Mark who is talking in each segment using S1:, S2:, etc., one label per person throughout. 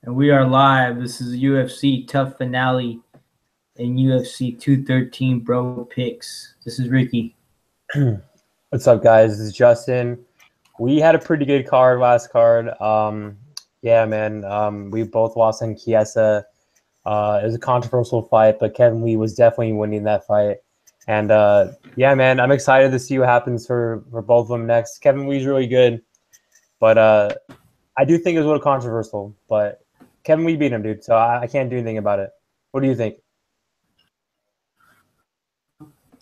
S1: And we are live. This is UFC TUF Finale and UFC 213 Bro Picks. This is Ricky.
S2: What's up, guys? This is Justin. We had a pretty good card last card. Yeah, man. We both lost in Chiesa. It was a controversial fight, but Kevin Lee was definitely winning that fight. And yeah, man, I'm excited to see what happens for both of them next. Kevin Lee's really good, but I do think it was a little controversial. But Kevin Lee beat him, dude, so I can't do anything about it. What do you think?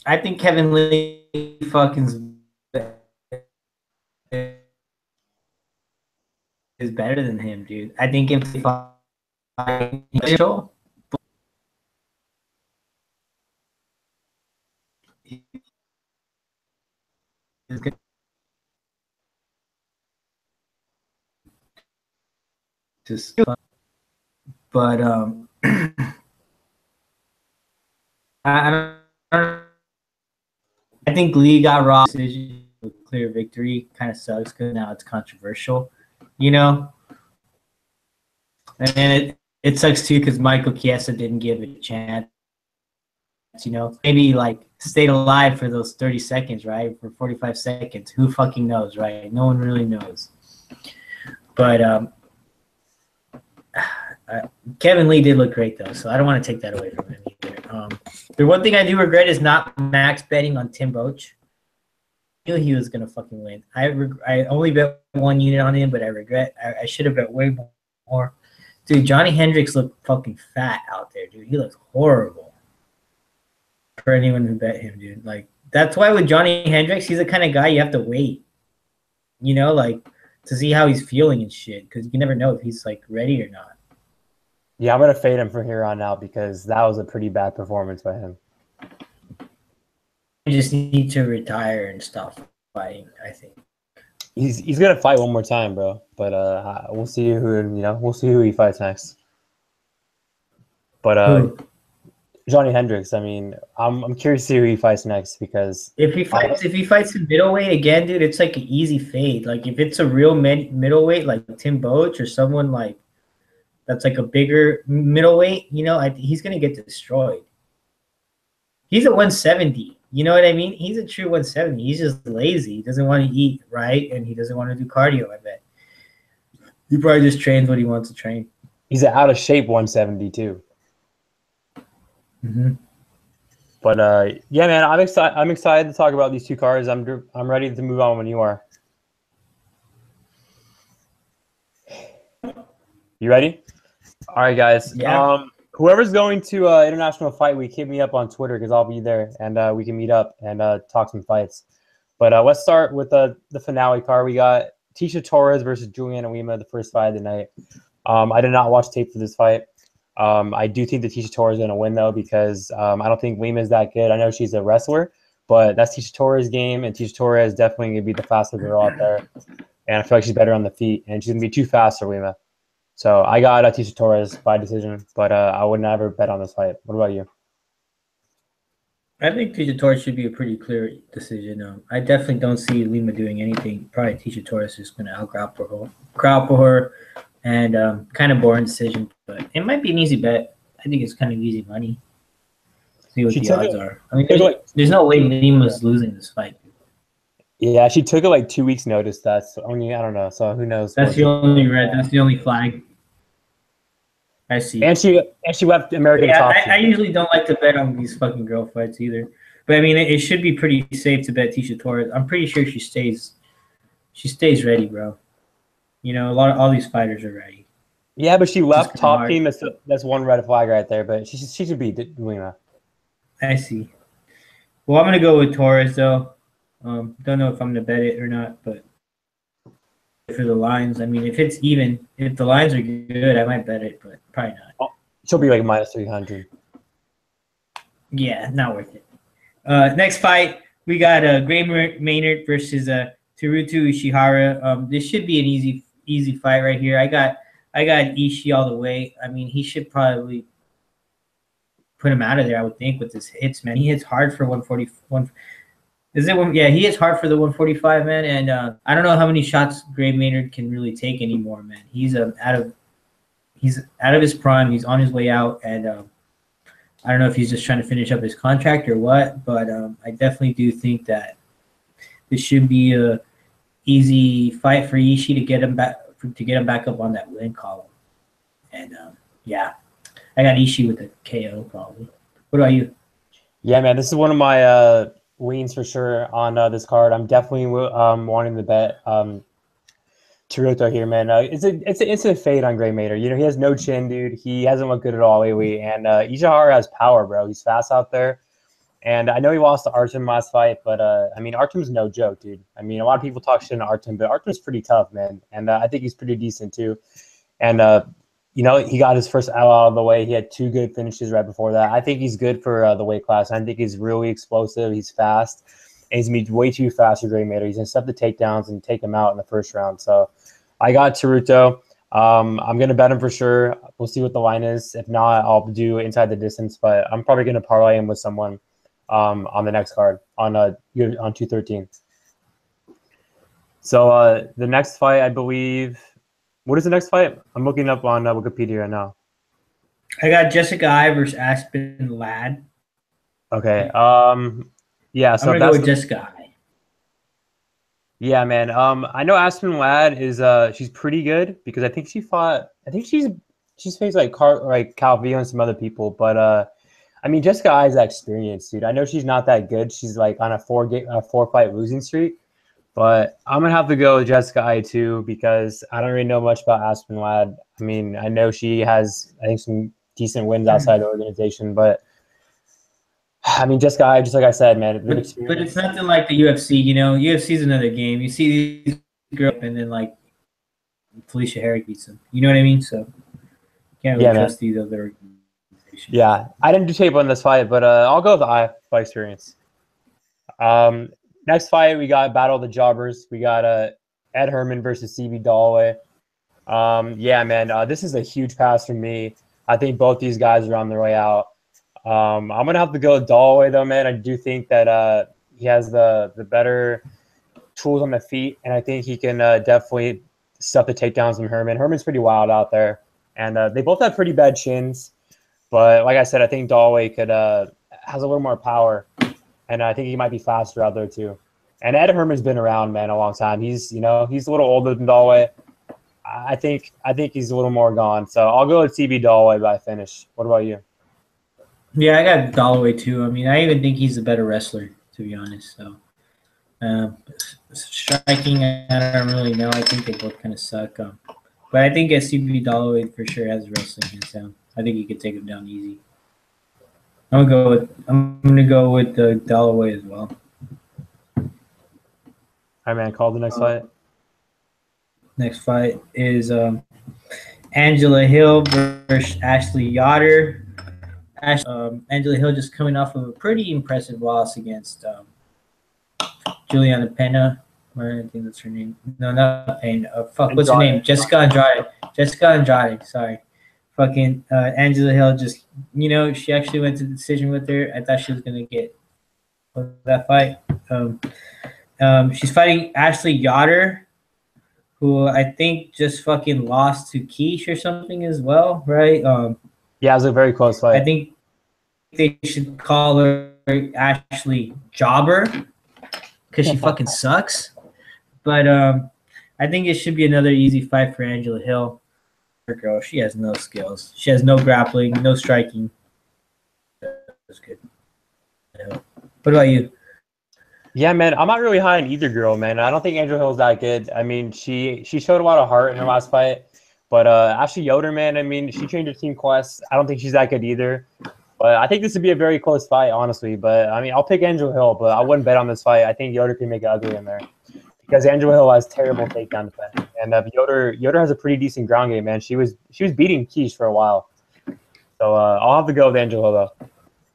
S1: I think Kevin Lee fucking is better than him, dude. I think if they fight, just fun. But I think Lee got raw decision with clear victory. Kind of sucks because now it's controversial, you know. And it sucks too because Michael Chiesa didn't give it a chance. You know, maybe like stayed alive for those 30 seconds, right? For 45 seconds. Who fucking knows, right? No one really knows. But Kevin Lee did look great though, so I don't want to take that away from him either. The one thing I do regret is not max betting on Tim Boetsch. I knew he was gonna fucking win. I only bet one unit on him, but I regret. I should have bet way more. Dude, Johnny Hendricks looked fucking fat out there, dude. He looks horrible. For anyone who bet him, dude. Like, that's why with Johnny Hendricks, he's the kind of guy you have to wait. You know, like, to see how he's feeling and shit. Because you can never know if he's, like, ready or not.
S2: Yeah, I'm going to fade him from here on out because that was a pretty bad performance by him.
S1: You just need to retire and stop fighting, I think.
S2: He's going to fight one more time, bro. But we'll see we'll see who he fights next. But Johnny Hendricks, I mean, I'm curious to see who he fights next because
S1: if he fights in middleweight again, dude, it's like an easy fade. Like if it's a real middleweight like Tim Boetsch or someone like that's like a bigger middleweight, you know, he's gonna get destroyed. He's a 170. You know what I mean? He's a true 170. He's just lazy. He doesn't want to eat right, and he doesn't want to do cardio. I bet he probably just trains what he wants to train.
S2: He's an out of shape 170 too.
S1: Mm-hmm.
S2: But yeah, man, I'm excited to talk about these two cards. I'm ready to move on when you are. You ready? All right, guys.
S1: Yeah.
S2: Whoever's going to International Fight Week, hit me up on Twitter because I'll be there and we can meet up and talk some fights. But let's start with the finale card. We got Tecia Torres versus Juliana Lima, the first fight of the night. I did not watch tape for this fight. I do think that Tecia Torres is going to win, though, because I don't think Lima is that good. I know she's a wrestler, but that's Tecia Torres' game, and Tecia Torres is definitely going to be the faster girl out there. And I feel like she's better on the feet, and she's going to be too fast for Lima. So I got Tecia Torres by decision, but I would never bet on this fight. What about you?
S1: I think Tecia Torres should be a pretty clear decision. I definitely don't see Lima doing anything. Probably Tecia Torres is going to out-grapple her. And kind of boring decision, but it might be an easy bet. I think it's kind of easy money. See what the odds are. I mean, there's no way Lima's losing this fight.
S2: Yeah, she took it like 2 weeks' notice. That's only I don't know. So who knows?
S1: That's the only red. That's the only flag. I see.
S2: And she left American top.
S1: I usually don't like to bet on these fucking girl fights either. But I mean, it should be pretty safe to bet Tecia Torres. I'm pretty sure she stays ready, bro. You know, all these fighters are ready.
S2: Yeah, but she left top team. That's one red flag right there. But she should be Lima.
S1: I see. Well, I'm gonna go with Torres though. Don't know if I'm gonna bet it or not, but for the lines, I mean, if it's even, if the lines are good, I might bet it, but probably not.
S2: Oh, she'll be like minus 300.
S1: Yeah, not worth it. Next fight, we got Maynard versus Teruto Ishihara. This should be an easy fight right here. I got Ishii all the way. I mean, he should probably put him out of there, I would think, with his hits, man. He hits hard for 141. Yeah, he hits hard for the 145, man. And I don't know how many shots Maynard can really take anymore, man. He's he's out of his prime. He's on his way out, and I don't know if he's just trying to finish up his contract or what. But I definitely do think that this should be a easy fight for Ishii to get him back up on that win column. And yeah, I got Ishii with a KO probably. What about you?
S2: Yeah, man, this is one of my leans for sure on this card. I'm definitely wanting to bet Teruto here, man. It's an instant fade on Gray Maynard. You know, he has no chin, dude. He hasn't looked good at all lately. And Ishihara has power, bro. He's fast out there. And I know he lost to Artem last fight, but I mean, Artem's no joke, dude. I mean, a lot of people talk shit on Artem, but Artem's pretty tough, man. And I think he's pretty decent too. And you know, he got his first out of the way. He had 2 good finishes right before that. I think he's good for the weight class. I think he's really explosive. He's fast. And he's going to be way too fast for Gray Maynard. He's going to set the takedowns and take him out in the first round. So I got Teruto. I'm going to bet him for sure. We'll see what the line is. If not, I'll do inside the distance. But I'm probably going to parlay him with someone on the next card on 213. So the next fight, I believe – what is the next fight? I'm looking up on Wikipedia right now.
S1: I got Jessica I versus Aspen Ladd.
S2: Okay. Yeah. So
S1: I'm gonna go with Jessica I.
S2: Yeah, man. I know Aspen Ladd is she's pretty good because I think she fought. I think she's faced like Calvillo and some other people, but I mean Jessica I is that experience, dude. I know she's not that good. She's like on a 4-fight losing streak. But I'm going to have to go with Jessica I too because I don't really know much about Aspen Ladd. I mean, I know she has, I think, some decent wins outside the organization. But, I mean, Jessica I, just like I said, man.
S1: But it's nothing like the UFC. You know, UFC is another game. You see these girls and then, like, Felicia Herrick beats them. You know what I mean? So, you can't really trust these other organizations.
S2: Yeah. I didn't do tape on this fight, but I'll go with the I by experience. Next fight, we got Battle of the Jobbers. We got Ed Herman versus CB Dollaway. Yeah, man, this is a huge pass for me. I think both these guys are on their way out. I'm going to have to go with Dollaway, though, man. I do think that he has the better tools on the feet, and I think he can definitely stuff the takedowns from Herman. Herman's pretty wild out there, and they both have pretty bad chins. But like I said, I think Dollaway has a little more power. And I think he might be faster out there too. And Ed Herman's been around, man, a long time. He's a little older than Dollaway. I think he's a little more gone. So I'll go with CB Dollaway by finish. What about you?
S1: Yeah, I got Dollaway too. I mean, I even think he's a better wrestler, to be honest. So striking, I don't really know. I think they both kind of suck. But I think CB Dollaway for sure has wrestling hands down. I think he could take him down easy. I'm gonna go with the Dollaway as well.
S2: All right, man. Call the next fight.
S1: Next fight is Angela Hill versus Ashley Yoder. Angela Hill just coming off of a pretty impressive loss against Juliana Pena. I think that's her name. No, not Pena. What's her name? Jessica Andrade. Jessica Andrade. Sorry. Fucking Angela Hill just, she actually went to the decision with her. I thought she was going to get that fight. She's fighting Ashley Yoder, who I think just fucking lost to Keish or something as well, right?
S2: Yeah, it was a very close fight.
S1: I think they should call her Ashley Jobber because she fucking sucks. But I think it should be another easy fight for Angela Hill. Girl, she has no skills. She has no grappling, no striking. That's good. What about you?
S2: Yeah, man, I'm not really high on either girl, man. I don't think Angela Hill's that good. I mean, she showed a lot of heart in her last fight, but Ashley Yoder, man, I mean, she changed her team quest. I don't think she's that good either. But I think this would be a very close fight, honestly. But I mean, I'll pick Angela Hill, but I wouldn't bet on this fight. I think Yoder can make it ugly in there because Angela Hill has terrible takedown defense, and Yoder has a pretty decent ground game, man. She was beating Keish for a while, so I'll have to go with Angela Hill though.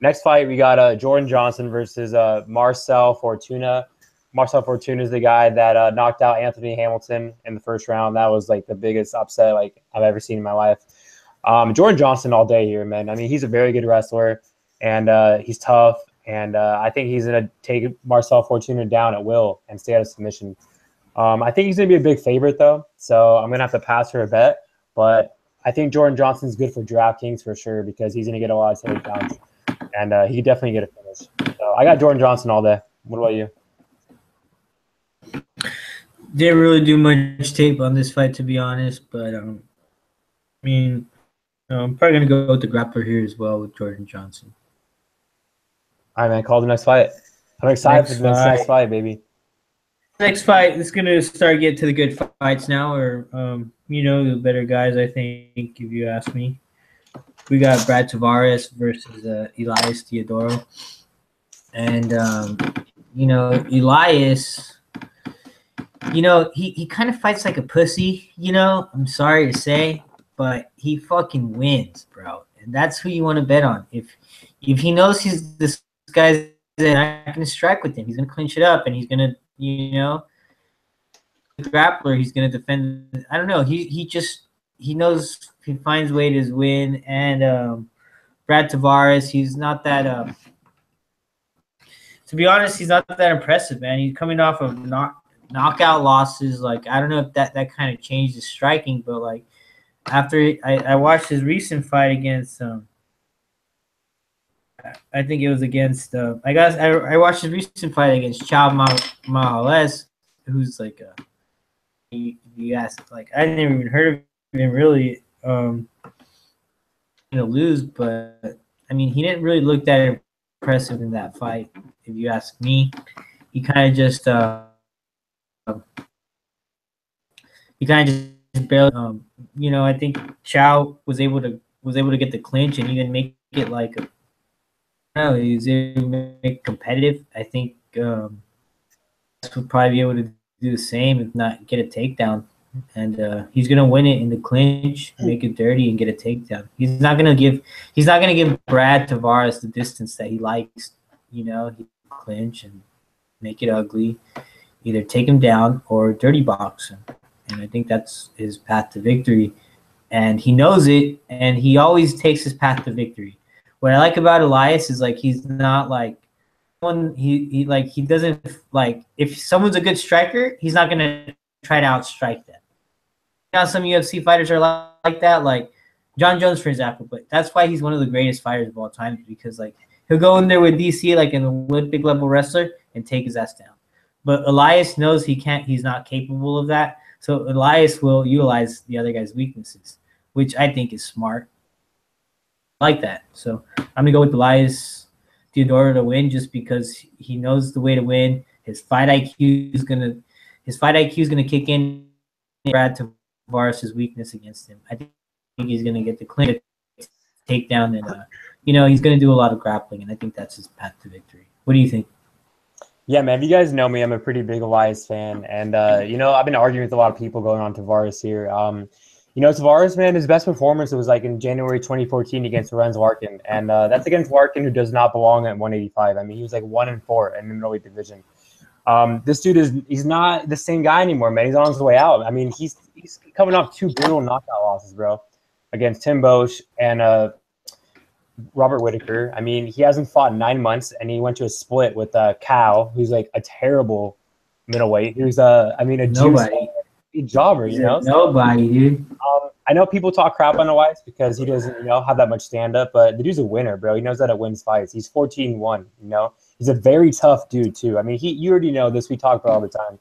S2: Next fight, we got Jordan Johnson versus Marcel Fortuna. Marcel Fortuna is the guy that knocked out Anthony Hamilton in the first round. That was like the biggest upset like I've ever seen in my life. Jordan Johnson all day here, man. I mean, he's a very good wrestler, and he's tough. And I think he's going to take Marcel Fortuna down at will and stay out of submission. I think he's going to be a big favorite, though. So I'm going to have to pass her a bet. But I think Jordan Johnson's good for DraftKings for sure because he's going to get a lot of takedowns, and he could definitely get a finish. So I got Jordan Johnson all day. What about you?
S1: Didn't really do much tape on this fight, to be honest, but I mean, I'm probably gonna go with the grappler here as well with Jordan Johnson.
S2: All right, man. Call the next fight. I'm excited for the next fight, baby.
S1: Next fight is gonna start getting to the good fights now, or the better guys. I think, if you ask me, we got Brad Tavares versus Elias Theodorou, and Elias. He kind of fights like a pussy, I'm sorry to say, but he fucking wins, bro. And that's who you want to bet on. If he knows this guy's not going to strike with him, he's going to clinch it up, and he's going to, the grappler, he's going to defend. I don't know. He knows he finds way to win. And Brad Tavares, he's not that. To be honest, he's not that impressive, man. He's coming off of knockout losses. Like, I don't know if that kind of changed his striking, but like after I watched his recent fight against I think it was against I watched his recent fight against Chao Mahales, who's like you asked, like, I never even heard of him really lose, but I mean, he didn't really look that impressive in that fight, if you ask me. He kind of just barely, I think Chao was able to get the clinch and even make it like, he was able to make it competitive. I think would probably be able to do the same, if not get a takedown. And he's gonna win it in the clinch, make it dirty, and get a takedown. He's not gonna give Brad Tavares the distance that he likes. He clinch and make it ugly, either take him down or dirty box him. And I think that's his path to victory. And he knows it, and he always takes his path to victory. What I like about Elias is, like, he's not like he doesn't, like, if someone's a good striker, he's not gonna try to outstrike them. Some UFC fighters are like that, like John Jones, for example. But that's why he's one of the greatest fighters of all time, because like he'll go in there with DC like an Olympic level wrestler and take his ass down. But Elias knows he can't. He's not capable of that. So Elias will utilize the other guy's weaknesses, which I think is smart. I like that. So I'm gonna go with Elias Theodorou to win, just because he knows the way to win. His fight IQ is gonna kick in. Brad Tavares' weakness against him. I think he's gonna get the clean takedown, and he's gonna do a lot of grappling, and I think that's his path to victory. What do you think?
S2: Yeah, man, if you guys know me, I'm a pretty big Elias fan. And, I've been arguing with a lot of people going on Tavares here. Tavares, man, his best performance was like in January 2014 against Lorenz Larkin. And that's against Larkin, who does not belong at 185. I mean, he was like 1-4 in the middleweight division. This dude he's not the same guy anymore, man. He's on his way out. I mean, he's coming off 2 brutal knockout losses, bro, against Tim Bosch and Robert Whittaker. I mean, he hasn't fought in 9 months, and he went to a split with Cal, who's like a terrible middleweight. Who's a
S1: nobody
S2: jobber,
S1: nobody, dude.
S2: I know people talk crap on Elias because he doesn't, have that much stand up, but the dude's a winner, bro. He knows how to win fights. He's 14-1, He's a very tough dude too. I mean, you already know this. We talk about all the time.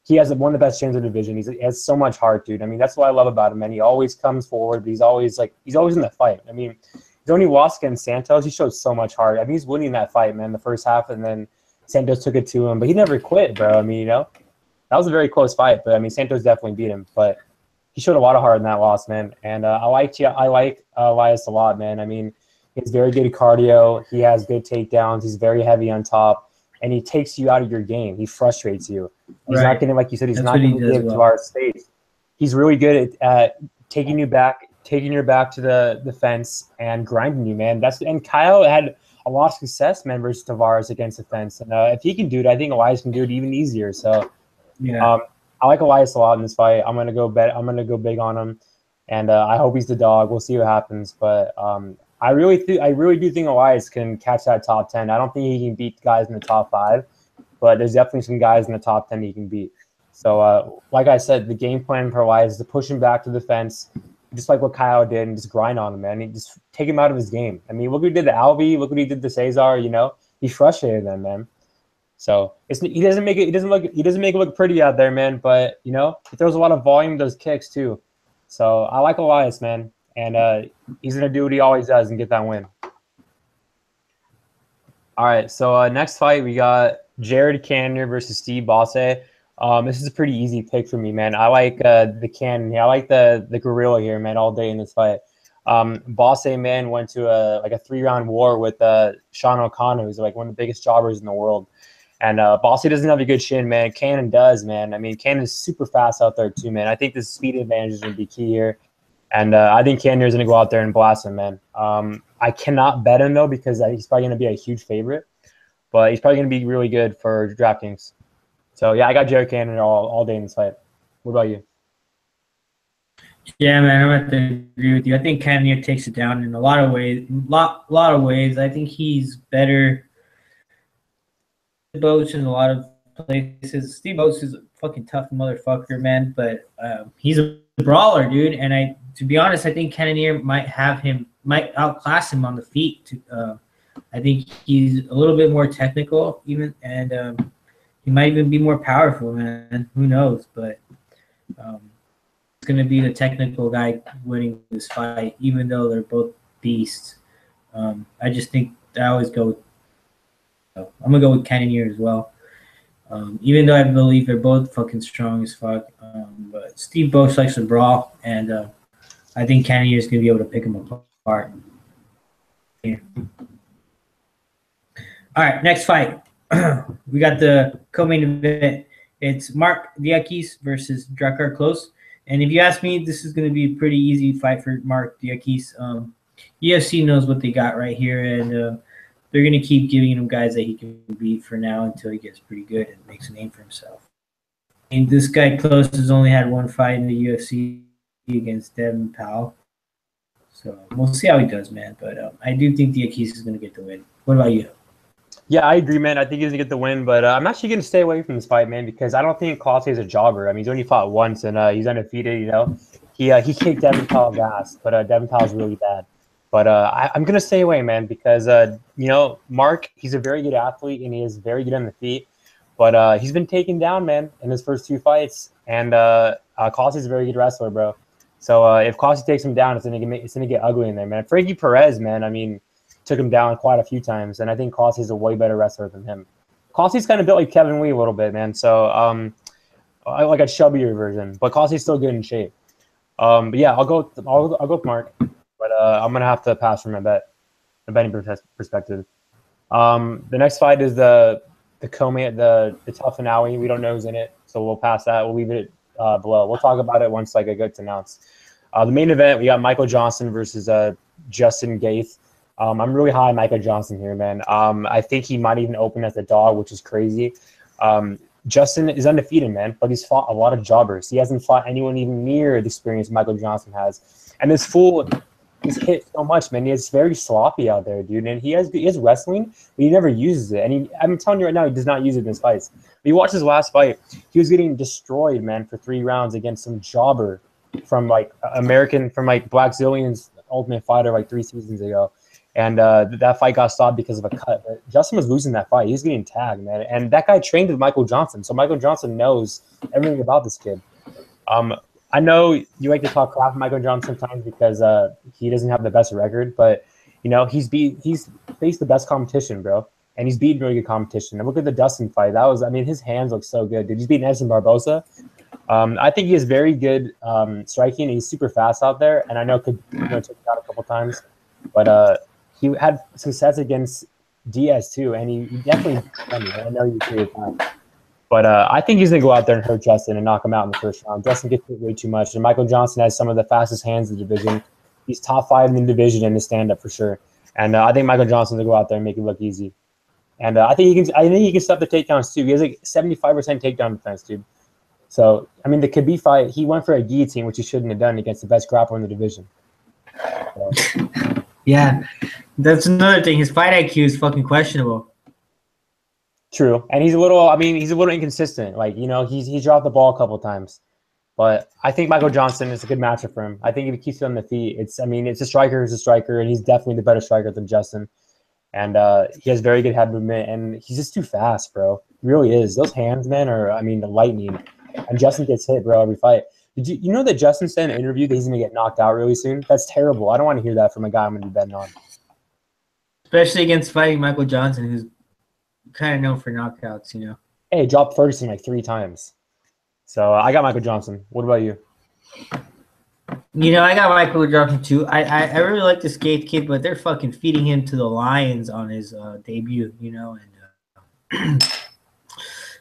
S2: He has one of the best chins in the division. He has so much heart, dude. I mean, that's what I love about him, man. He always comes forward, but he's always in the fight. I mean, he's only lost against Santos. He showed so much heart. I mean, he's winning that fight, man, the first half, and then Santos took it to him, but he never quit, bro. I mean, that was a very close fight, but I mean, Santos definitely beat him, but he showed a lot of heart in that loss, man. And I like Elias a lot, man. I mean, he has very good cardio. He has good takedowns. He's very heavy on top, and he takes you out of your game. He frustrates you. He's not going to, like you said, not going to give to our space. He's really good at taking you back to the fence and grinding you, man. And Kyle had a lot of success, man, versus Tavares against the fence. And if he can do it, I think Elias can do it even easier. So,
S1: yeah.
S2: I like Elias a lot in this fight. I'm gonna go big on him, and I hope he's the dog. We'll see what happens, but I really do think Elias can catch that top 10. I don't think he can beat guys in the top 5, but there's definitely some guys in the top 10 he can beat. So, like I said, the game plan for Elias is to push him back to the fence, just like what Kyle did, and just grind on him, man. He just take him out of his game. I mean, look what he did to Alvey. Look what he did to Cesar. You know, he frustrated them, man. So he doesn't make it look pretty out there, man. But you know, he throws a lot of volume, those kicks too. So I like Elias, man, and he's gonna do what he always does and get that win. All right, so next fight we got Jared Cannonier versus Steve Bosse. This is a pretty easy pick for me, man. I like the Cannonier. I like the gorilla here, man, all day in this fight. Bosse, man, went to a 3-round war with Sean O'Connor, who's like one of the biggest jobbers in the world. And Bosse doesn't have a good shin, man. Cannon does, man. I mean, Cannon's super fast out there too, man. I think the speed advantage is going to be key here. And I think Cannonier is going to go out there and blast him, man. I cannot bet him, though, because he's probably going to be a huge favorite. But he's probably going to be really good for DraftKings. So, yeah, I got Jared Cannonier all day in this fight. What about you?
S1: Yeah, man, I'm going to agree with you. I think Cannonier takes it down in a lot of ways. Lot of ways. I think he's better Bosse in a lot of places. Steve Bosse is a fucking tough motherfucker, man, but he's a brawler, dude. And to be honest, I think Cannonier might outclass him on the feet. I think he's a little bit more technical, even, and he might even be more powerful, man. Who knows? But it's gonna be the technical guy winning this fight, even though they're both beasts. I just think I always go with. I'm gonna go with Cannonier as well. Even though I believe they're both fucking strong as fuck, but Steve Bosse likes to brawl, and I think Cannonier is gonna be able to pick him apart. Yeah. All right, next fight. We got the co-main event. It's Marc Diakiese versus Drakkar Klose. And if you ask me, this is going to be a pretty easy fight for Marc Diakiese. UFC knows what they got right here, and they're going to keep giving him guys that he can beat for now until he gets pretty good and makes a name for himself. And this guy Klose has only had one fight in the UFC against Devin Powell. So we'll see how he does, man. But I do think Diakiese is going to get the win. What about you?
S2: Yeah, I agree, man. I think he's going to get the win, but I'm actually going to stay away from this fight, man, because I don't think Klose is a jobber. I mean, he's only fought once, and he's undefeated, you know. He kicked Devin Powell's ass, but Devin Powell's really bad. But I'm going to stay away, man, because, you know, Marc, he's a very good athlete, and he is very good on the feet. But he's been taken down, man, in his first 2 fights. And Klose is a very good wrestler, bro. So if Klose takes him down, it's gonna get ugly in there, man. Frankie Perez, man, I mean, took him down quite a few times, and I think Klose is a way better wrestler than him. Klose's kind of built like Kevin Lee a little bit, man. So I like a chubbier version, but Klose's still good in shape. But yeah, I'll go with Marc, but I'm gonna have to pass from a betting perspective. The next fight is the co-main, the TUF Finale. We don't know who's in it, so we'll pass that. We'll leave it below. We'll talk about it once like it gets announced. The main event, we got Michael Johnson versus Justin Gaethje. I'm really high on Michael Johnson here, man. I think he might even open as a dog, which is crazy. Justin is undefeated, man, but he's fought a lot of jobbers. He hasn't fought anyone even near the experience Michael Johnson has. And this fool, he's hit so much, man. He's very sloppy out there, dude. And he has wrestling, but he never uses it. And I'm telling you right now, he does not use it in his fights. But you watch his last fight, he was getting destroyed, man, for 3 rounds against some jobber from like Black Zillion's Ultimate Fighter like 3 seasons ago. And that fight got stopped because of a cut. But Justin was losing that fight. He was getting tagged, man. And that guy trained with Michael Johnson. So Michael Johnson knows everything about this kid. I know you like to talk crap Michael Johnson sometimes because he doesn't have the best record. But, you know, he's faced the best competition, bro. And he's beaten really good competition. And look at the Dustin fight. His hands look so good. Dude, he's beating Edson Barbosa. I think he has very good striking. He's super fast out there. And I know could take him out a couple times. But he had success against Diaz too, and he definitely. I know you agree with that, but I think he's gonna go out there and hurt Justin and knock him out in the first round. Justin gets hit way too much, and Michael Johnson has some of the fastest hands in the division. He's top 5 in the division in the stand-up for sure, and I think Michael Johnson's gonna go out there and make it look easy. And I think he can stop the takedowns too. He has like 75% takedown defense, dude. So I mean, the Khabib fight, he went for a guillotine, which he shouldn't have done against the best grappler in the division. So.
S1: Yeah, that's another thing. His fight IQ is fucking questionable.
S2: True, and he's a little inconsistent. Like, you know, he's dropped the ball a couple times. But I think Michael Johnson is a good matchup for him. I think if he keeps it on the feet, it's a striker who's a striker, and he's definitely the better striker than Justin. And he has very good head movement, and he's just too fast, bro. He really is. Those hands, man, are the lightning. And Justin gets hit, bro, every fight. Did you know that Justin said in an interview that he's gonna get knocked out really soon? That's terrible. I don't want to hear that from a guy I'm gonna be betting on.
S1: Especially against fighting Michael Johnson, who's kind of known for knockouts, you know.
S2: Hey, dropped Ferguson like 3 times. So I got Michael Johnson. What about you?
S1: You know, I got Michael Johnson too. I really like this Gaethe kid, but they're fucking feeding him to the lions on his debut, you know. And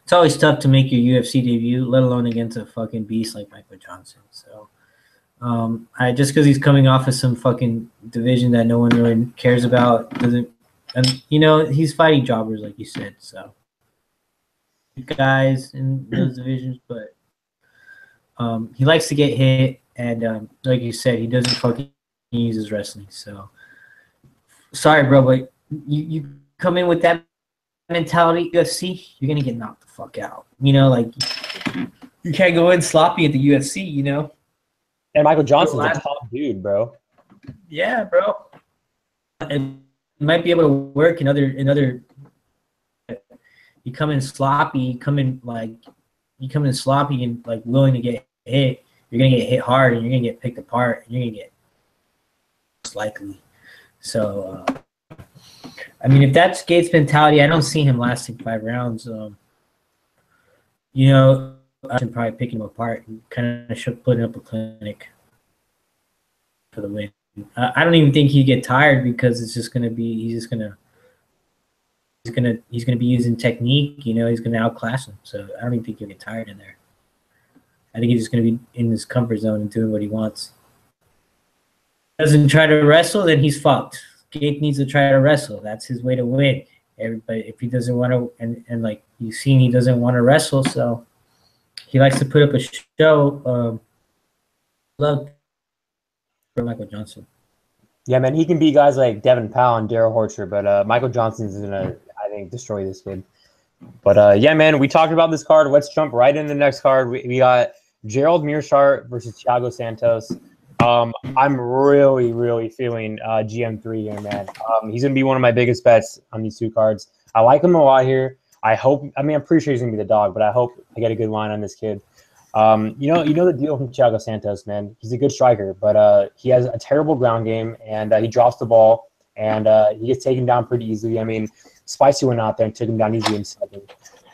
S1: it's always tough to make your UFC debut, let alone against a fucking beast like Michael Johnson. So I just because he's coming off of some fucking division that no one really cares about, doesn't, and you know, he's fighting jobbers like you said. So guys in those divisions, but he likes to get hit, and like you said, he doesn't fucking use his wrestling. So sorry, bro, but you come in with that mentality, UFC, you're gonna get knocked the fuck out. You know, like you can't go in sloppy at the UFC. You know.
S2: And Michael Johnson's a top dude, bro.
S1: Yeah, bro. And might be able to work in other. You come in sloppy. You come in sloppy and like willing to get hit. You're gonna get hit hard, and you're gonna get picked apart, and you're gonna get most likely. So, I mean, if that's Gaeth's mentality, I don't see him lasting 5 rounds. You know, I should probably pick him apart and kind of putting up a clinic for the win. I don't even think he'd get tired because it's just gonna be he's gonna be using technique. You know, he's gonna outclass him. So I don't even think he'll get tired in there. I think he's just gonna be in his comfort zone and doing what he wants. Doesn't try to wrestle, then he's fucked. Gaethe needs to try to wrestle. That's his way to win. Everybody, if he doesn't want to, and like you've seen, he doesn't want to wrestle, so he likes to put up a show. Love for Michael Johnson.
S2: Yeah, man, he can beat guys like Devin Powell and Daryl Horcher, but Michael Johnson's gonna, I think, destroy this kid. But yeah, man, we talked about this card. Let's jump right into the next card. We got Gerald Meerchaert versus Thiago Santos. I'm really feeling GM3 here, man. He's going to be one of my biggest bets on these 2 cards. I like him a lot here. I'm pretty sure he's going to be the dog, but I hope I get a good line on this kid. You know the deal from Thiago Santos, man. He's a good striker, but he has a terrible ground game, and he drops the ball, and he gets taken down pretty easily. I mean, Spicy went out there and took him down easily in 2nd.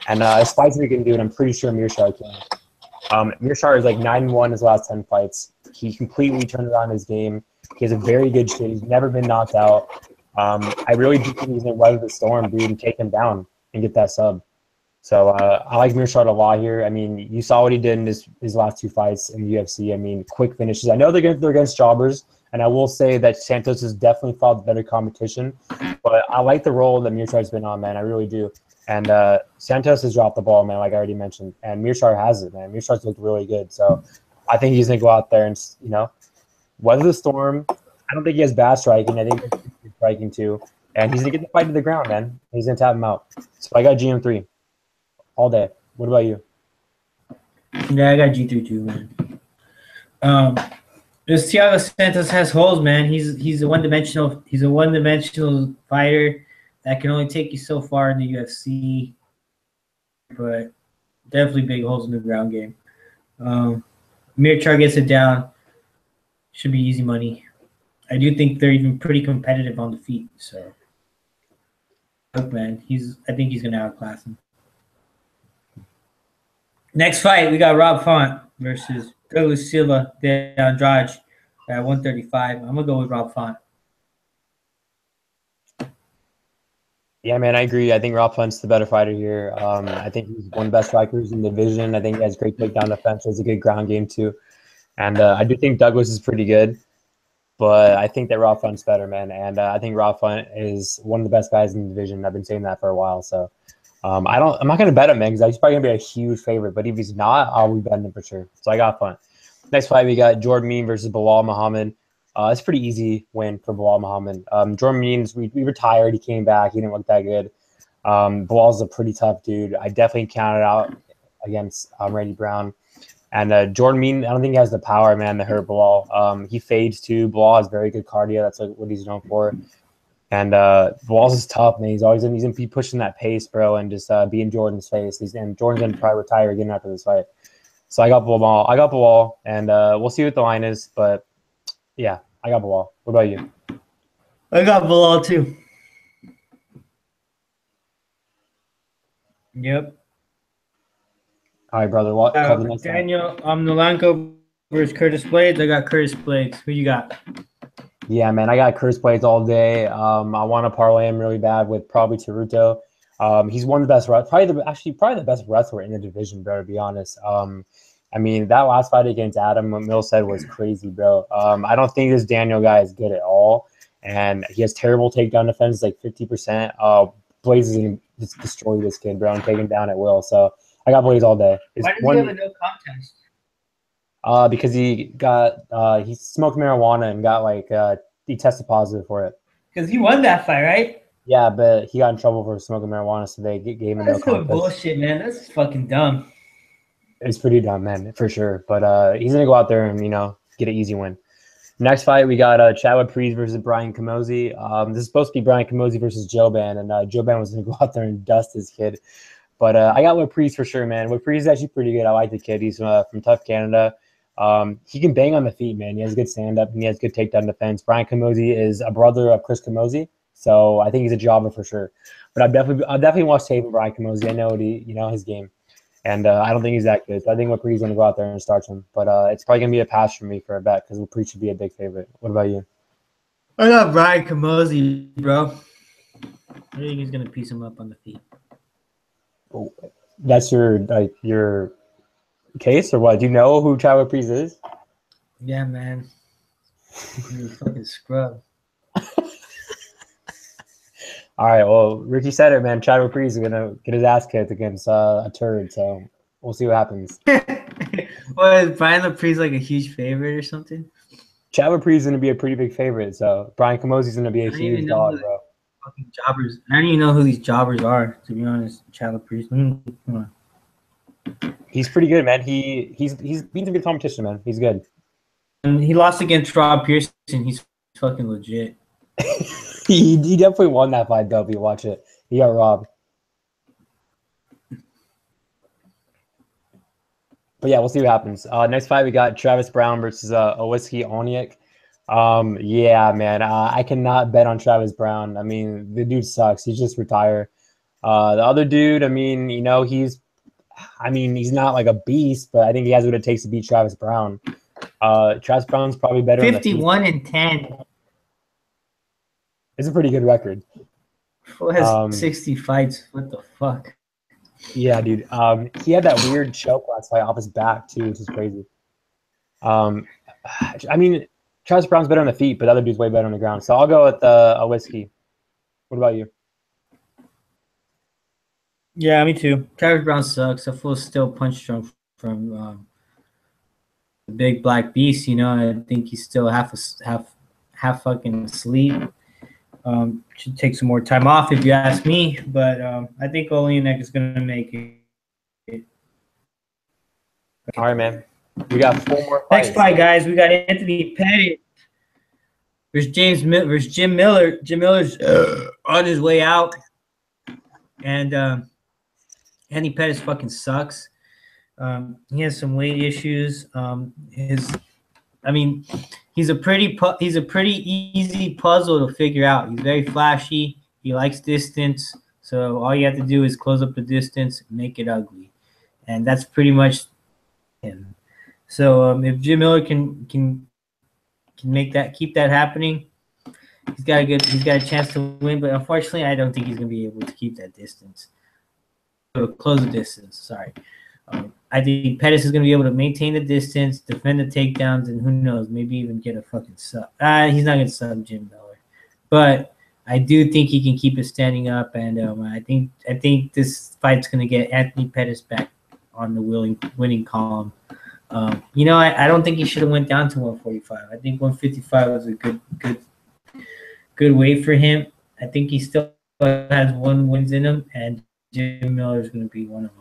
S2: And if Spicy can do it, I'm pretty sure Meerchaert can. Meerchaert is like 9-1 his last 10 fights. He completely turned around his game. He has a very good shit. He's never been knocked out. I really do think he's going to weather the storm, dude, and take him down and get that sub. So I like Meerchaert a lot here. I mean, you saw what he did in his last 2 fights in the UFC. I mean, quick finishes. I know they're against jobbers, and I will say that Santos has definitely fought better competition. But I like the role that Meerchaert's been on, man. I really do. And Santos has dropped the ball, man, like I already mentioned. And Meerchaert has it, man. Meerchaert's looked really good. So I think he's going to go out there and, you know, weather the storm. I don't think he has bad striking. I think he's striking too. And he's going to get the fight to the ground, man. He's going to tap him out. So I got GM3 all day. What about you?
S1: Yeah, I got G3 too, man. This Thiago Santos has holes, man. He's a one-dimensional fighter that can only take you so far in the UFC, but definitely big holes in the ground game. Meerchaert gets it down. Should be easy money. I do think they're even pretty competitive on the feet. So, look, man, I think he's gonna outclass him. Next fight, we got Rob Font versus Douglas Silva de Andrade at 135. I'm gonna go with Rob Font.
S2: Yeah, man, I agree. I think Rob Font's the better fighter here. I think he's one of the best strikers in the division. I think he has great takedown defense. Has a good ground game too. And I do think Douglas is pretty good. But I think that Rob Font's better, man. And I think Rob Font is one of the best guys in the division. I've been saying that for a while. So I'm not going to bet him, man, because he's probably going to be a huge favorite. But if he's not, I'll be betting him for sure. So I got Font. Next fight, we got Jordan Mein versus Belal Muhammad. It's a pretty easy win for Belal Muhammad. Jordan Means, we retired. He came back. He didn't look that good. Belal's a pretty tough dude. I definitely counted out against Randy Browne. And Jordan Mean, I don't think he has the power, man, to hurt Bilal. He fades too. Bilal has very good cardio. That's like what he's known for. And Bilal's is tough, man. He's gonna be pushing that pace, bro, and just be in Jordan's face. And Jordan's gonna probably retire again after this fight. So I got Bilal, and we'll see what the line is. But yeah, I got Bilal. What about you?
S1: I got Bilal too. Yep.
S2: All right, brother. What? Call the next
S1: Daniel Nolanko versus Curtis Blades. I got Curtis Blades. Who you got?
S2: Yeah, man, I got Curtis Blades all day. I want to parlay him really bad with probably Teruto. He's one of the best, probably the best wrestler in the division, bro. To be honest. I mean, that last fight against Adam, what Mill said was crazy, bro. I don't think this Daniel guy is good at all, and he has terrible takedown defense, like 50%. Blades is gonna just destroy this kid, bro, and take him down at will. So I got Blades all day.
S1: Why does he have a no contest?
S2: Because he smoked marijuana and got he tested positive for it.
S1: Because he won that fight, right?
S2: Yeah, but he got in trouble for smoking marijuana, so they gave him a no contest.
S1: That's bullshit, man. That's fucking dumb.
S2: It's pretty dumb, man, for sure. But he's gonna go out there and get an easy win. Next fight, we got Chadwick Priest versus Brian Camozzi. This is supposed to be Brian Camozzi versus Joban, and Joban was gonna go out there and dust his kid. But I got Whit Priest for sure, man. Whit Priest is actually pretty good. I like the kid. He's from TUF Canada. He can bang on the feet, man. He has good stand-up, and he has good takedown defense. Brian Camozzi is a brother of Chris Camozzi, so I think he's a jobber for sure. But I'll definitely watch tape of Brian Camozzi. I know his game, and I don't think he's that good. So I think Whit Priest is going to go out there and start him. But it's probably going to be a pass for me for a bet because Whit Priest should be a big favorite. What about you?
S1: I got Brian Camozzi, bro. I think he's going to piece him up on the feet.
S2: Oh, that's your case or what? Do you know who Chadwick Priest is?
S1: Yeah, man. He's a fucking scrub.
S2: All right, well, Ricky said it, man. Chadwick Priest is gonna get his ass kicked against a turd, so we'll see what happens.
S1: What, is Brian Priest like a huge favorite or something?
S2: Chadwick Priest is gonna be a pretty big favorite, so Brian Camozzi is gonna be a huge dog, bro.
S1: Fucking jobbers. I don't even know who these jobbers are, to be honest. Chadwick Priest.
S2: He's pretty good, man. He's been some good competition, man. He's good.
S1: And he lost against Rob Pearson. He's fucking legit.
S2: he definitely won that fight, though. If you watch it, he got robbed. But yeah, we'll see what happens. Next fight, we got Travis Browne versus Owiski Onyek. Yeah, man. I cannot bet on Travis Browne. I mean, the dude sucks. He's just retired. The other dude, I mean, he's not like a beast, but I think he has what it takes to beat Travis Browne. Travis Browne's probably better.
S1: 51-10.
S2: It's a pretty good record.
S1: Who has 60 fights? What the fuck?
S2: Yeah, dude. He had that weird choke last fight off his back too, which is crazy. I mean, Travis Browne's better on the feet, but the other dude's way better on the ground. So I'll go with Owiski. What about you?
S1: Yeah, me too. Travis Browne sucks. A full still punch drunk from the big black beast. I think he's still half fucking asleep. Should take some more time off if you ask me. But I think Olenek is gonna make it.
S2: All right, man. We got 4 more fights.
S1: Next fight, guys. We got Anthony Pettis versus Jim Miller. Jim Miller's on his way out, and Anthony Pettis fucking sucks. He has some weight issues. He's a pretty easy puzzle to figure out. He's very flashy. He likes distance. So all you have to do is close up the distance, make it ugly, and that's pretty much him. So if Jim Miller can keep that happening, he's got a chance to win. But unfortunately, I don't think he's gonna be able to keep that distance. Close the distance. Sorry. I think Pettis is going to be able to maintain the distance, defend the takedowns, and who knows, maybe even get a fucking sub. He's not going to sub Jim Miller, but I do think he can keep it standing up, and I think this fight's going to get Anthony Pettis back on the winning column. I don't think he should have went down to 145. I think 155 was a good weight for him. I think he still has 1 wins in him, and Jim Miller is going to be one of them.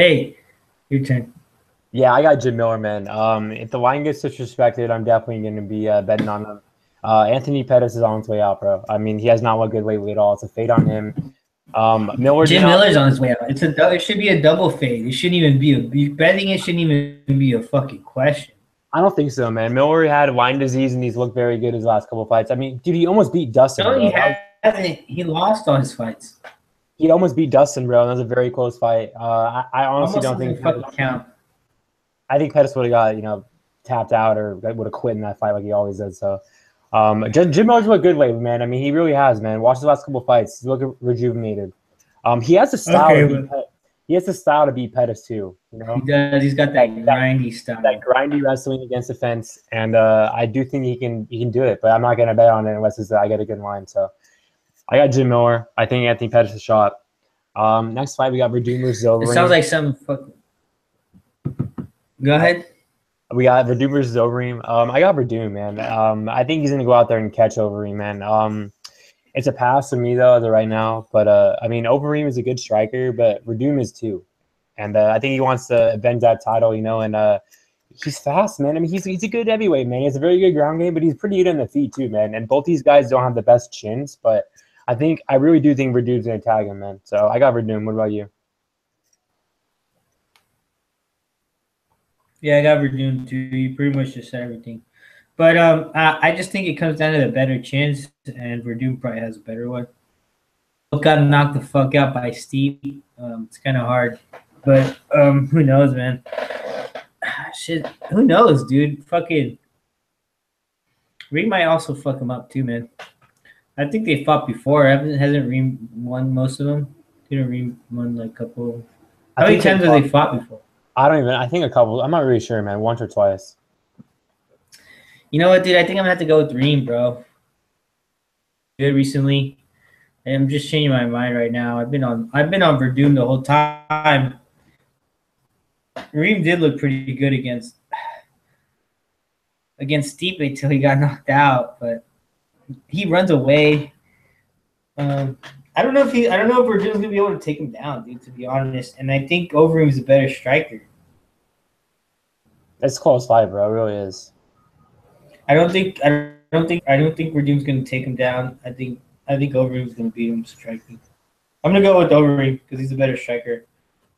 S1: Hey, your turn.
S2: Yeah, I got Jim Miller, man. If the line gets disrespected, I'm definitely going to be betting on him. Anthony Pettis is on his way out, bro. I mean, he has not looked good lately at all. It's a fade on him. Miller did
S1: Jim
S2: not.
S1: Miller's on his way out. It should be a double fade. It shouldn't even be betting. It shouldn't even be a fucking question.
S2: I don't think so, man. Miller had Lyme disease and he's looked very good his last couple fights. I mean, dude, he almost beat Dustin.
S1: No,
S2: bro.
S1: he hasn't. He lost all his fights.
S2: He almost beat Dustin, bro. And that was a very close fight. I honestly
S1: Almost
S2: don't think
S1: fucking count.
S2: I think Pettis would have got tapped out or would have quit in that fight like he always does. So Jim Miller's looked good lately, man. I mean, he really has, man. Watch the last couple fights. He's looking rejuvenated. He has the style.
S1: Okay,
S2: he has the style to beat Pettis too. You know,
S1: he does. He's got that grindy style.
S2: That grindy wrestling against the fence, and I do think he can do it. But I'm not gonna bet on it unless I get a good line. So I got Jim Miller. I think Anthony Pettis is shot. Next fight we got Werdum versus Overeem.
S1: It sounds like some fucking. Go ahead.
S2: We got Werdum versus Overeem. I got Werdum, man. I think he's gonna go out there and catch Overeem, man. It's a pass for me though as of right now. But I mean, Overeem is a good striker, but Werdum is too. And I think he wants to avenge that title, and he's fast, man. I mean, he's a good heavyweight, man. He has a very good ground game, but he's pretty good on the feet too, man. And both these guys don't have the best chins, but I really do think Werdum's gonna tag him, man. So I got Werdum. What about you?
S1: Yeah, I got Werdum too. You pretty much just said everything. But I just think it comes down to the better chins, and Werdum probably has a better one. Got knocked the fuck out by Steve. It's kind of hard. But who knows, man? Shit, who knows, dude? Fucking Reem might also fuck him up too, man. I think they fought before. Hasn't Reem won most of them? Didn't Reem won like a couple? How many times have they fought before?
S2: I think a couple. I'm not really sure, man. Once or twice.
S1: You know what, dude? I think I'm gonna have to go with Reem, bro. Good recently. And I'm just changing my mind right now. I've been on Werdum the whole time. Reem did look pretty good against Stipe until he got knocked out, but he runs away. I don't know if Werdum's gonna be able to take him down, dude, to be honest. And I think Overeem's a better striker.
S2: It's a close fight, bro. It really is.
S1: I don't think Werdum's gonna take him down. I think Overeem's gonna beat him striking. I'm gonna go with Overeem because he's a better striker.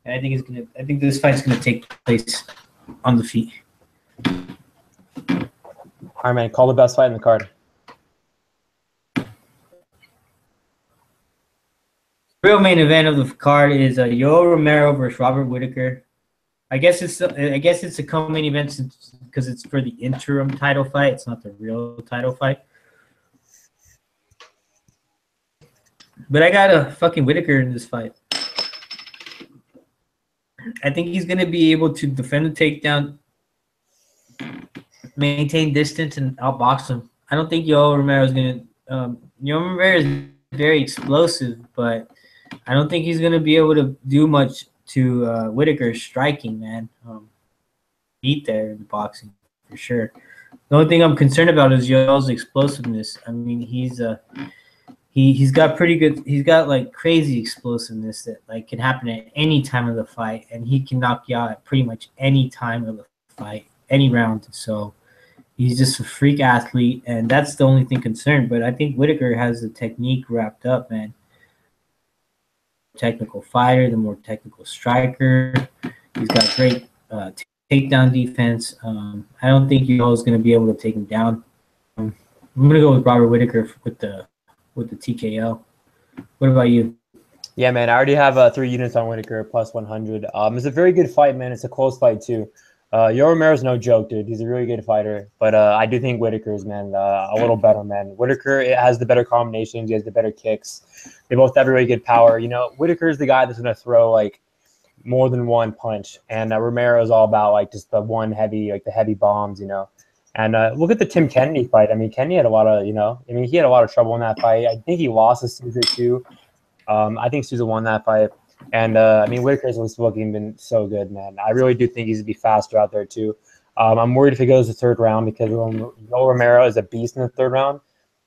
S1: And I think this fight's gonna take place on the feet.
S2: All right, man. Call the best fight in the card.
S1: Real main event of the card is Yoder Romero versus Robert Whittaker. I guess it's a co-main event because it's for the interim title fight. It's not the real title fight. But I got a fucking Whittaker in this fight. I think he's going to be able to defend the takedown, maintain distance, and outbox him. I don't think Yoder Romero is going to Yoder Romero is very explosive, but I don't think he's going to be able to do much to Whittaker's striking, man. Beat there in the boxing, for sure. The only thing I'm concerned about is Yoel's explosiveness. I mean, he's got pretty good. He's got like crazy explosiveness that like can happen at any time of the fight, and he can knock you out at pretty much any time of the fight, any round. So he's just a freak athlete, and that's the only thing concerned. But I think Whittaker has the technique wrapped up, man. Technical fighter, the more technical striker. He's got great takedown defense. I don't think Yoel is going to be able to take him down. I'm going to go with Robert Whittaker with the TKO. What about you?
S2: Yeah, man. I already have 3 units on Whittaker plus 100. It's a very good fight, man. It's a close fight too. Yoel Romero's no joke, dude. He's a really good fighter, but I do think Whittaker's, man, a little better, man. Whittaker has the better combinations. He has the better kicks. They both have really good power. You know, Whittaker's the guy that's going to throw like more than one punch, and Romero's all about like just the one heavy, like the heavy bombs, you know. And look at the Tim Kennedy fight. I mean, Kennedy had a lot of, he had a lot of trouble in that fight. I think he lost to Souza too. I think Souza won that fight. And, Whittaker's been so good, man. I really do think he's going to be faster out there, too. I'm worried if he goes to third round because Yoel Romero is a beast in the third round.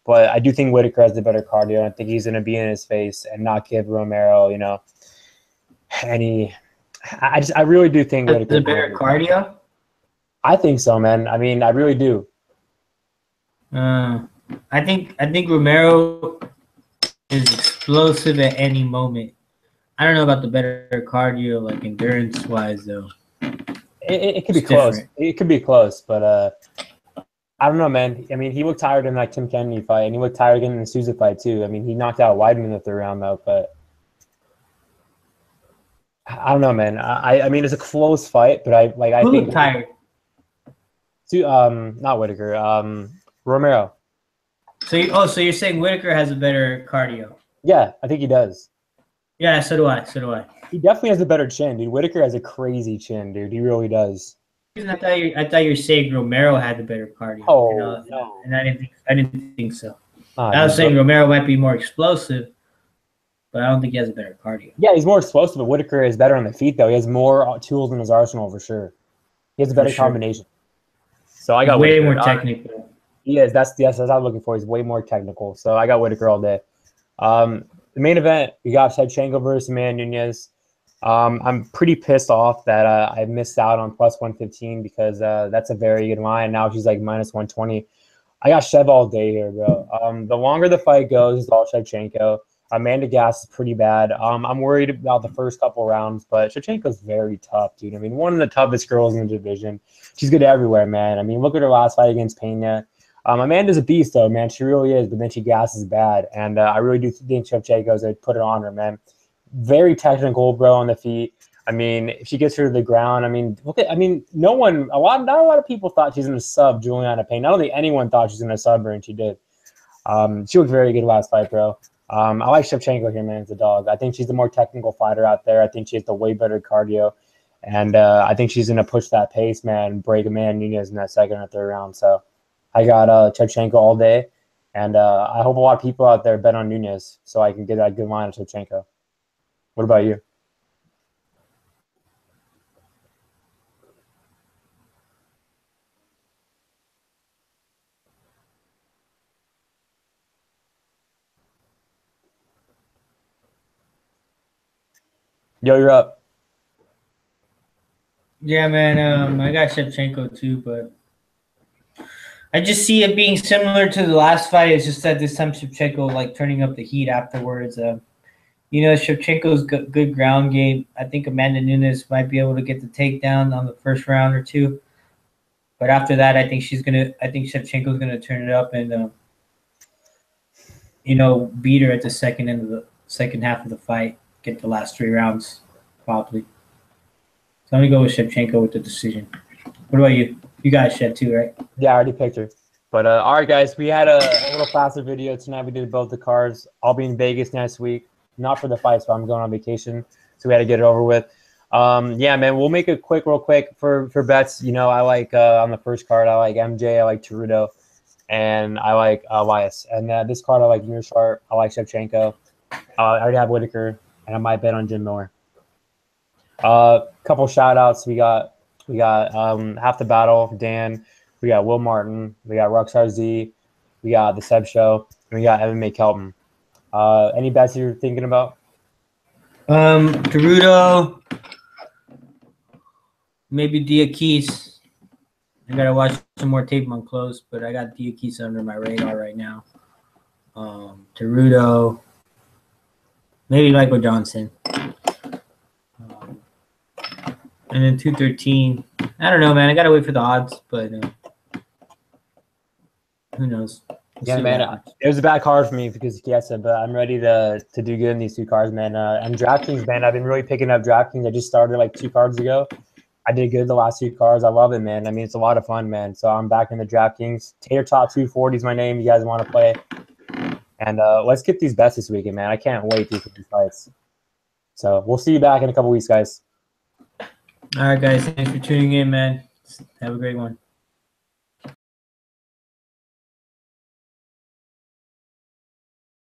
S2: But I do think Whittaker has the better cardio. I think he's going to be in his face and not give Romero, any I really do think
S1: It's a better cardio.
S2: I think so, man. I mean, I really do.
S1: I think Romero is explosive at any moment. I don't know about the better cardio, like endurance wise, though.
S2: It could be close. It could be close, but I don't know, man. I mean, he looked tired in that Tim Kennedy fight, and he looked tired again in the Souza fight too. I mean, he knocked out Weidman in the third round, though. But I don't know, man. I mean, it's a close fight, but I
S1: Who
S2: think
S1: looked tired?
S2: Not Whittaker. Romero.
S1: So you're saying Whittaker has a better cardio?
S2: Yeah, I think he does.
S1: Yeah, so do I. So do I.
S2: He definitely has a better chin, dude. Whittaker has a crazy chin, dude. He really does.
S1: I thought you were saying Romero had the better cardio.
S2: Oh,
S1: no. And I didn't think so.
S2: I
S1: was saying Romero might be more explosive, but I don't think he has a better cardio.
S2: Yeah, he's more explosive, but Whittaker is better on the feet, though. He has more tools in his arsenal for sure. He has a better combination. So I got
S1: way
S2: Whittaker.
S1: more technical.
S2: He is. That's what I'm looking for. He's way more technical. So I got Whittaker all day. The main event, we got Shevchenko versus Amanda Nunes. I'm pretty pissed off that I missed out on plus 115 because that's a very good line. Now she's like minus 120. I got Shev all day here, bro. The longer the fight goes, it's all Shevchenko. Amanda Gas is pretty bad. I'm worried about the first couple rounds, but Shevchenko's very tough, dude. I mean, one of the toughest girls in the division. She's good everywhere, man. I mean, look at her last fight against Pena. Amanda's a beast, though, man. She really is, but then she gasses bad. And I really do think Shevchenko's going to put it on her, man. Very technical, bro, on the feet. I mean, if she gets her to the ground, I mean, not a lot of people thought she's going to sub Juliana Payne. I don't think anyone thought she's going to sub her, and she did. She looked very good last fight, bro. I like Shevchenko here, man. It's a dog. I think she's the more technical fighter out there. I think she has the way better cardio. And I think she's going to push that pace, man, and break Amanda Nunes in that second or third round. So I got Shevchenko all day. And I hope a lot of people out there bet on Nunes so I can get that good line of Shevchenko. What about you? Yo, you're up.
S1: Yeah, man. I got Shevchenko too, but I just see it being similar to the last fight. It's just that this time Shevchenko like turning up the heat afterwards. Shevchenko's good ground game. I think Amanda Nunes might be able to get the takedown on the first round or two, but after that, I think Shevchenko's gonna turn it up and beat her at the second half of the fight. Get the last 3 rounds, probably. So I'm going to go with Shevchenko with the decision. What about you? You got Shev too, right?
S2: Yeah, I already picked her. But all right, guys, we had a little faster video tonight. We did both the cards. I'll be in Vegas next week. Not for the fights, but I'm going on vacation. So we had to get it over with. Yeah, man, we'll make it real quick for bets. I like on the first card, I like MJ, I like Teruto, and I like Elias. And this card, I like Meerchaert, I like Shevchenko. I already have Whittaker. And I might bet on Jim Miller. Couple shout outs. We got Half the Battle, Dan. We got Will Martin. We got Rockstar Z. We got The Seb Show. And we got MMA Kelton. Any bets you're thinking about?
S1: Teruto. Maybe Diakiese. I got to watch some more tape on Klose, but I got Diakiese under my radar right now. Teruto. Maybe Michael Johnson. And then 213. I don't know, man. I got to wait for the odds, but who knows?
S2: Yeah, man. It was a bad card for me because Gaethe, but I'm ready to do good in these 2 cards, man. And DraftKings, man, I've been really picking up DraftKings. I just started like 2 cards ago. I did good the last 2 cards. I love it, man. I mean, it's a lot of fun, man. So I'm back in the DraftKings. Tater Top 240 is my name. You guys want to play? And let's get these bets this weekend, man. I can't wait to get these fights. So we'll see you back in a couple weeks, guys.
S1: All right, guys. Thanks for tuning in, man. Have a great one.